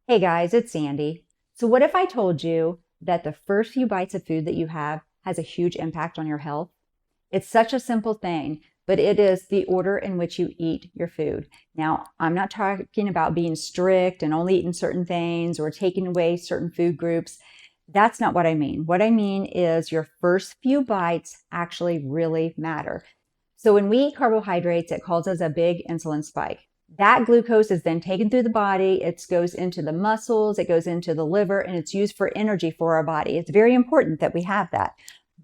Hey guys, it's Sandy. So what if I told you that the first few bites of food that you have has a huge impact on your health? It's such a simple thing, but it is the order in which you eat your food. Now, I'm not talking about being strict and only eating certain things or taking away certain food groups. That's not what I mean. What I mean is your first few bites actually really matter. So when we eat carbohydrates, it causes a big insulin spike. That glucose is then taken through the body. It goes into the muscles, it goes into the liver, and it's used for energy for our body. It's very important that we have that.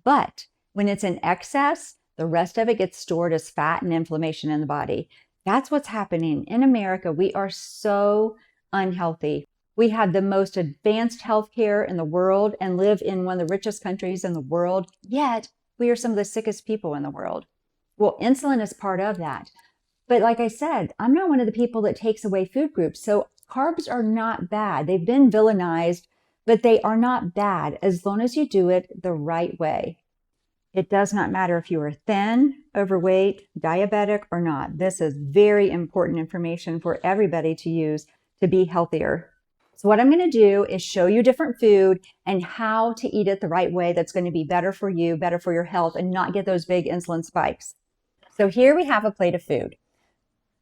But when it's in excess, the rest of it gets stored as fat and inflammation in the body. That's what's happening. In America, we are so unhealthy. We have the most advanced healthcare in the world and live in one of the richest countries in the world, yet we are some of the sickest people in the world. Well, insulin is part of that. But like I said, I'm not one of the people that takes away food groups. So carbs are not bad. They've been villainized, but they are not bad as long as you do it the right way. It does not matter if you are thin, overweight, diabetic, or not. This is very important information for everybody to use to be healthier. So what I'm going to do is show you different food and how to eat it the right way that's going to be better for you, better for your health, and not get those big insulin spikes. So here we have a plate of food.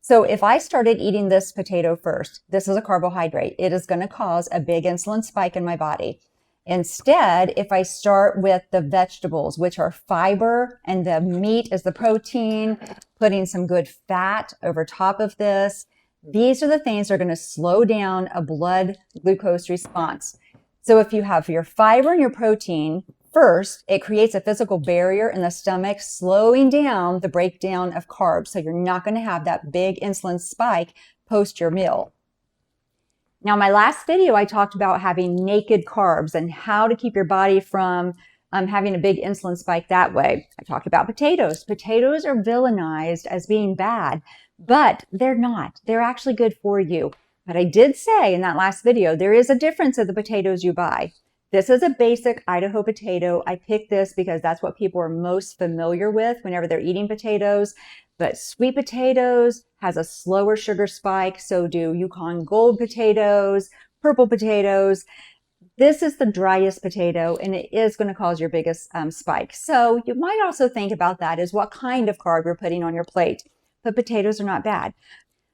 So if I started eating this potato first, this is a carbohydrate, it is going to cause a big insulin spike in my body. Instead, if I start with the vegetables, which are fiber, and the meat is the protein, putting some good fat over top of this, these are the things that are going to slow down a blood glucose response. So if you have your fiber and your protein, first, it creates a physical barrier in the stomach, slowing down the breakdown of carbs. So you're not going to have that big insulin spike post your meal. Now, my last video, I talked about having naked carbs and how to keep your body from having a big insulin spike that way. I talked about potatoes. Potatoes are villainized as being bad, but they're not. They're actually good for you. But I did say in that last video, there is a difference of the potatoes you buy. This is a basic Idaho potato. I picked this because that's what people are most familiar with whenever they're eating potatoes. But sweet potatoes has a slower sugar spike. So do Yukon Gold potatoes, purple potatoes. This is the driest potato, and it is going to cause your biggest spike. So you might also think about that as what kind of carb you're putting on your plate. But potatoes are not bad.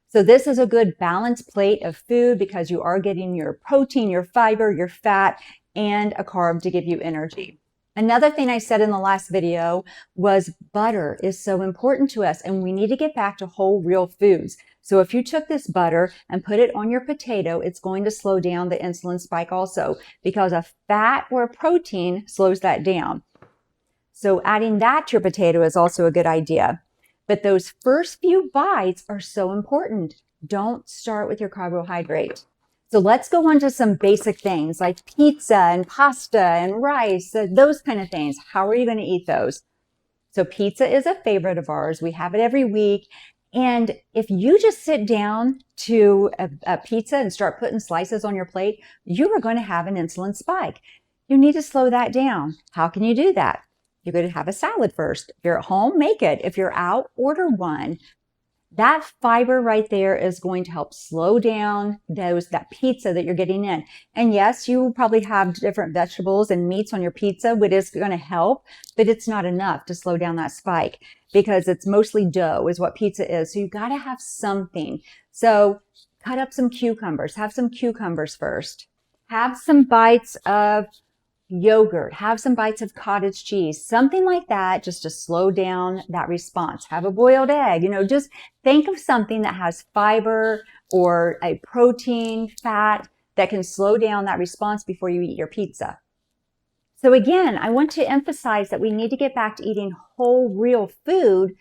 So this is a good balanced plate of food because you are getting your protein, your fiber, your fat, and a carb to give you energy. Another thing I said in the last video was butter is so important to us, and we need to get back to whole real foods. So if you took this butter and put it on your potato, it's going to slow down the insulin spike also because a fat or a protein slows that down. So adding that to your potato is also a good idea. But those first few bites are so important. Don't start with your carbohydrate. So let's go on to some basic things like pizza and pasta and rice, those kind of things. How are you going to eat those? So pizza is a favorite of ours. We have it every week. And if you just sit down to a pizza and start putting slices on your plate, you are going to have an insulin spike. You need to slow that down. How can you do that? You're going to have a salad first. If you're at home, make it. If you're out, order one. That fiber right there is going to help slow down that pizza that you're getting in. And yes, you will probably have different vegetables and meats on your pizza, which is going to help, but it's not enough to slow down that spike because it's mostly dough is what pizza is. So you got to have something. So cut up some cucumbers. Have some cucumbers first. Have some bites of yogurt, have some bites of cottage cheese, something like that, just to slow down that response. Have a boiled egg, just think of something that has fiber or a protein, fat that can slow down that response before you eat your pizza. So again, I want to emphasize that we need to get back to eating whole, real food,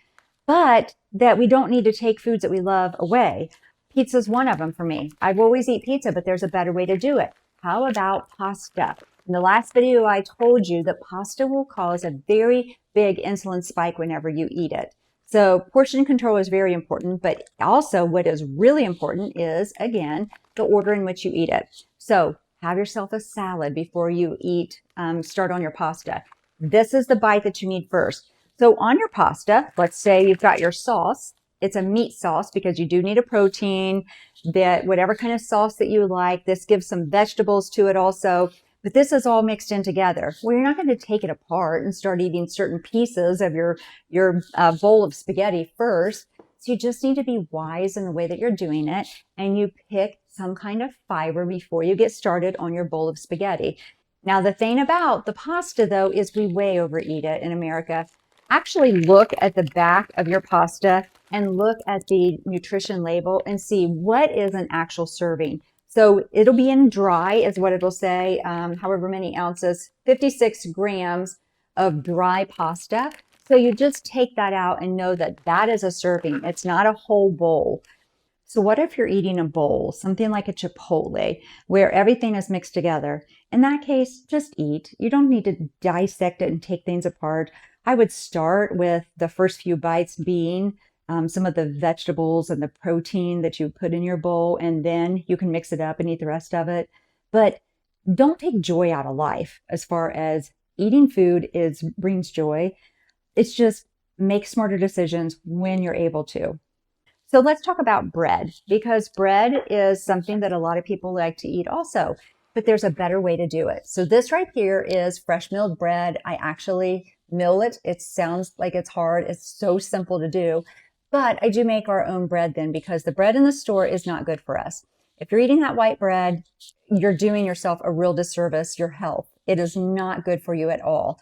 but that we don't need to take foods that we love away. Pizza is one of them for me. I've always eat pizza, but there's a better way to do it. How about pasta? In the last video, I told you that pasta will cause a very big insulin spike whenever you eat it. So portion control is very important, but also what is really important is, again, the order in which you eat it. So have yourself a salad before you start on your pasta. This is the bite that you need first. So on your pasta, let's say you've got your sauce. it's a meat sauce because you do need a protein, that whatever kind of sauce that you like. This gives some vegetables to it also. But this is all mixed in together. Well, you're not going to take it apart and start eating certain pieces of your bowl of spaghetti first. So you just need to be wise in the way that you're doing it, and you pick some kind of fiber before you get started on your bowl of spaghetti. Now, the thing about the pasta, though, is we way overeat it in America. Actually, look at the back of your pasta and look at the nutrition label and see what is an actual serving. So it'll be in dry is what it'll say, however many ounces, 56 grams of dry pasta. So you just take that out and know that that is a serving. It's not a whole bowl. So what if you're eating a bowl, something like a Chipotle, where everything is mixed together? In that case, just eat. You don't need to dissect it and take things apart. I would start with the first few bites being some of the vegetables and the protein that you put in your bowl, and then you can mix it up and eat the rest of it. But don't take joy out of life as far as eating food brings joy. It's just make smarter decisions when you're able to. So let's talk about bread, because bread is something that a lot of people like to eat also, but there's a better way to do it. So this right here is fresh milled bread. I actually mill it. It sounds like it's hard. It's so simple to do, but I do make our own bread then, because the bread in the store is not good for us. If you're eating that white bread, you're doing yourself a real disservice, your health. It is not good for you at all.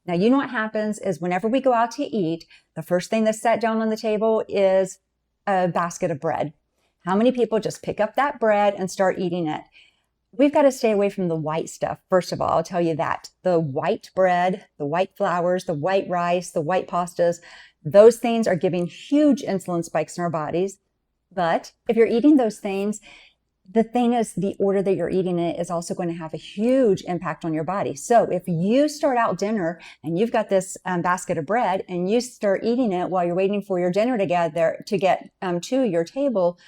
Now, you know what happens is whenever we go out to eat, the first thing that's set down on the table is a basket of bread. How many people just pick up that bread and start eating it? We've got to stay away from the white stuff. First of all, I'll tell you that. The white bread, the white flours, the white rice, the white pastas, those things are giving huge insulin spikes in our bodies. But if you're eating those things, the thing is, the order that you're eating it is also going to have a huge impact on your body. So if you start out dinner and you've got this basket of bread and you start eating it while you're waiting for your dinner to get to your table,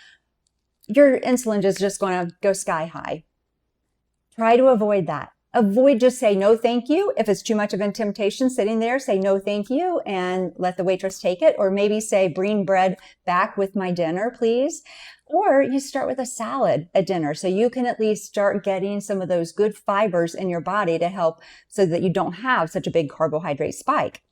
your insulin is just going to go sky high. Try to avoid that. Avoid, just say no thank you. If it's too much of a temptation sitting there, say no thank you and let the waitress take it. Or maybe say, bring bread back with my dinner, please. Or you start with a salad at dinner, so you can at least start getting some of those good fibers in your body to help so that you don't have such a big carbohydrate spike.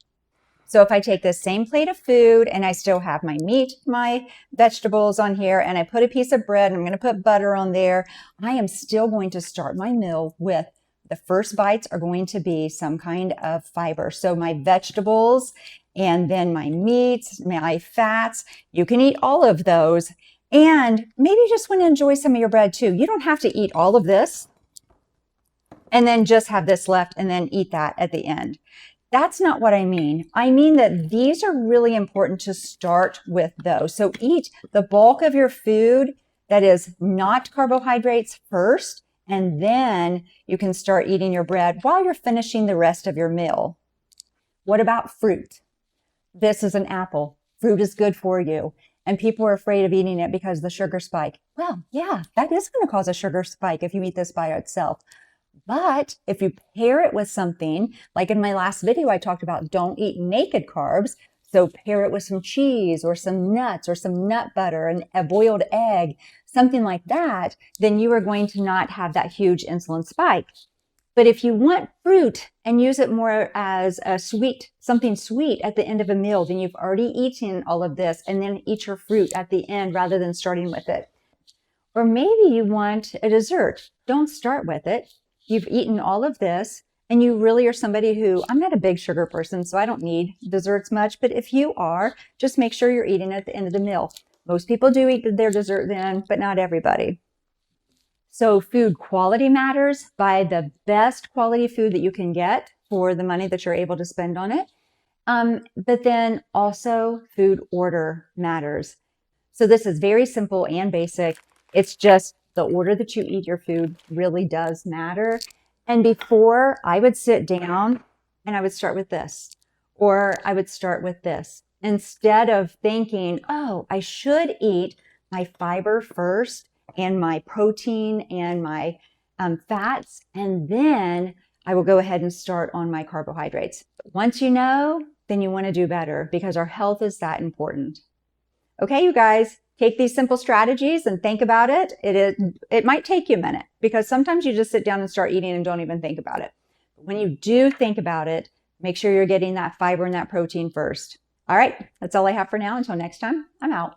So if I take this same plate of food and I still have my meat, my vegetables on here, and I put a piece of bread, and I'm going to put butter on there, I am still going to start my meal with the first bites are going to be some kind of fiber. So my vegetables and then my meats, my fats, you can eat all of those. And maybe you just want to enjoy some of your bread too. You don't have to eat all of this and then just have this left and then eat that at the end. That's not what I mean. I mean that these are really important to start with those. So eat the bulk of your food that is not carbohydrates first, and then you can start eating your bread while you're finishing the rest of your meal. What about fruit? This is an apple. Fruit is good for you. And people are afraid of eating it because of the sugar spike. Well, yeah, that is going to cause a sugar spike if you eat this by itself. But if you pair it with something, like in my last video, I talked about don't eat naked carbs. So pair it with some cheese or some nuts or some nut butter and a boiled egg, something like that, then you are going to not have that huge insulin spike. But if you want fruit and use it more as a sweet, something sweet at the end of a meal, then you've already eaten all of this and then eat your fruit at the end rather than starting with it. Or maybe you want a dessert. Don't start with it. You've eaten all of this and you really are somebody who, I'm not a big sugar person, so I don't need desserts much. But if you are, just make sure you're eating at the end of the meal. Most people do eat their dessert then, but not everybody. So food quality matters. Buy the best quality food that you can get for the money that you're able to spend on it. But then also food order matters. So this is very simple and basic. It's just the order that you eat your food really does matter. And before, I would sit down and I would start with this, or I would start with this, instead of thinking, oh, I should eat my fiber first and my protein and my fats, and then I will go ahead and start on my carbohydrates. Once you know, then you want to do better because our health is that important. Okay, you guys, take these simple strategies and think about it. It might take you a minute because sometimes you just sit down and start eating and don't even think about it. But when you do think about it, make sure you're getting that fiber and that protein first. All right, that's all I have for now. Until next time, I'm out.